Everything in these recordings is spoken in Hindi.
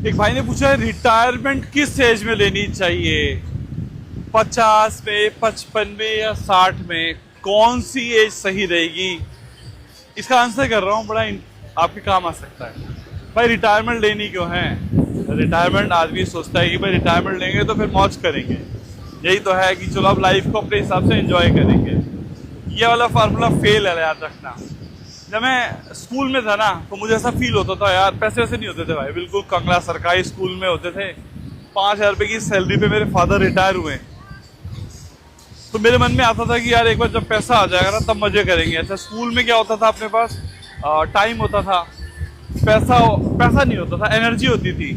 एक भाई ने पूछा है रिटायरमेंट किस एज में लेनी चाहिए, 50 में, 55 में या 60 में, कौन सी एज सही रहेगी? इसका आंसर कर रहा हूँ, बड़ा आपके काम आ सकता है। भाई रिटायरमेंट लेनी क्यों है? रिटायरमेंट आदमी सोचता है कि भाई रिटायरमेंट लेंगे तो फिर मौज करेंगे, यही तो है कि चलो अब लाइफ को अपने हिसाब से एंजॉय करेंगे। ये वाला फार्मूला फेल है, याद रखना। जब मैं स्कूल में था ना तो मुझे ऐसा फील होता था यार, पैसे वैसे नहीं होते थे भाई, बिल्कुल कंगला सरकारी स्कूल में होते थे। 5,000 रुपये की सैलरी पे मेरे फादर रिटायर हुए, तो मेरे मन में आता था कि यार एक बार जब पैसा आ जाएगा ना तब मजे करेंगे। अच्छा, स्कूल में क्या होता था, अपने पास टाइम होता था, पैसा नहीं होता था, एनर्जी होती थी।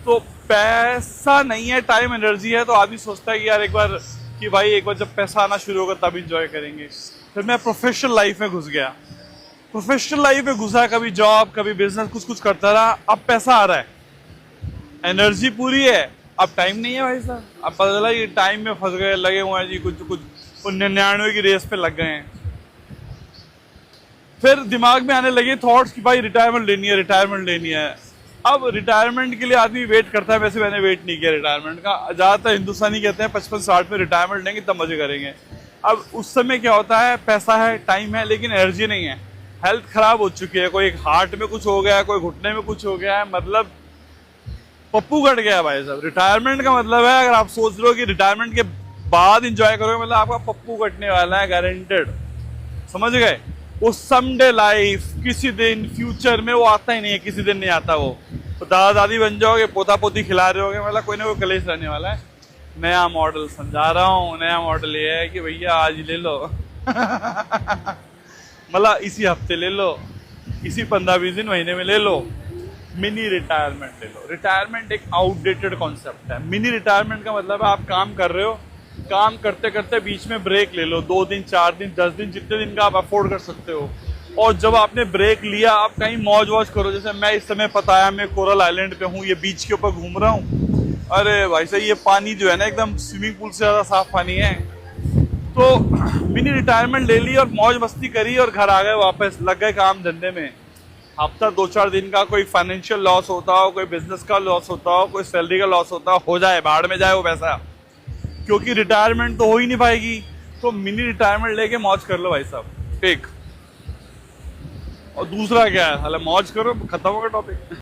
तो पैसा नहीं है, टाइम एनर्जी है, तो आदमी सोचता है कि यार एक बार कि भाई एक बार जब पैसा आना शुरू होगा तब इंजॉय करेंगे। फिर मैं प्रोफेशनल लाइफ में घुस गया, प्रोफेशनल लाइफ में घुसा, कभी जॉब कभी बिजनेस, कुछ कुछ करता रहा। अब पैसा आ रहा है, एनर्जी पूरी है, अब टाइम नहीं है भाई साहब। अब पता चला कि टाइम में फंस गए, लगे हुए हैं जी कुछ 99 की रेस पे लग गए हैं। फिर दिमाग में आने लगे थॉट्स कि भाई रिटायरमेंट लेनी है, रिटायरमेंट लेनी है। अब रिटायरमेंट के लिए आदमी वेट करता है, वैसे मैंने वेट नहीं किया रिटायरमेंट का। ज़्यादातर हिंदुस्तानी कहते हैं 55-60 में रिटायरमेंट लेंगे तब मजे करेंगे। अब उस समय क्या होता है, पैसा है, टाइम है, लेकिन एनर्जी नहीं है, हेल्थ खराब हो चुकी है, कोई हार्ट में कुछ हो गया है, कोई घुटने में कुछ हो गया है, मतलब पप्पू कट गया भाई साहब। रिटायरमेंट का मतलब है, अगर आप सोच रहे हो कि रिटायरमेंट के बाद इंजॉय करोगे, मतलब आपका पप्पू कटने वाला है, गारंटेड। समझ गए? वो समडे लाइफ किसी दिन फ्यूचर में वो आता ही नहीं है, किसी दिन नहीं आता वो। तो दादा दादी बन जाओगे, पोता पोती खिला रहे होगे, मतलब कोई ना कोई कलेश रहने वाला है। नया मॉडल समझा रहा हूँ, नया मॉडल ये है कि भैया आज ले लो मतलब इसी हफ्ते ले लो, इसी 15-20 दिन महीने में ले लो, मिनी रिटायरमेंट ले लो। रिटायरमेंट एक आउटडेटेड कॉन्सेप्ट है। मिनी रिटायरमेंट का मतलब है आप काम कर रहे हो, काम करते करते बीच में ब्रेक ले लो, 2 दिन, 4 दिन, 10 दिन, जितने दिन का आप अफोर्ड कर सकते हो। और जब आपने ब्रेक लिया, आप कहीं मौज वौज करो। जैसे मैं इस समय पताया में कोरल आइलैंड पे हूँ, ये बीच के ऊपर घूम रहा हूँ। अरे भाई साहब, ये पानी जो है ना एकदम स्विमिंग पूल से ज्यादा साफ पानी है। तो मिनी रिटायरमेंट ले ली और मौज मस्ती करी और घर आ गए, वापस लग गए काम धंधे में। हफ्ता 2-4 दिन का कोई फाइनेंशियल लॉस होता हो, कोई बिजनेस का लॉस होता हो, कोई सैलरी का लॉस होता हो जाए, भाड़ में जाए वो पैसा, क्योंकि रिटायरमेंट तो हो ही नहीं पाएगी। तो मिनी रिटायरमेंट लेके मौज कर लो भाई साहब, एक। और दूसरा क्या है, हालांकि मौज करो, खत्म होगा टॉपिक।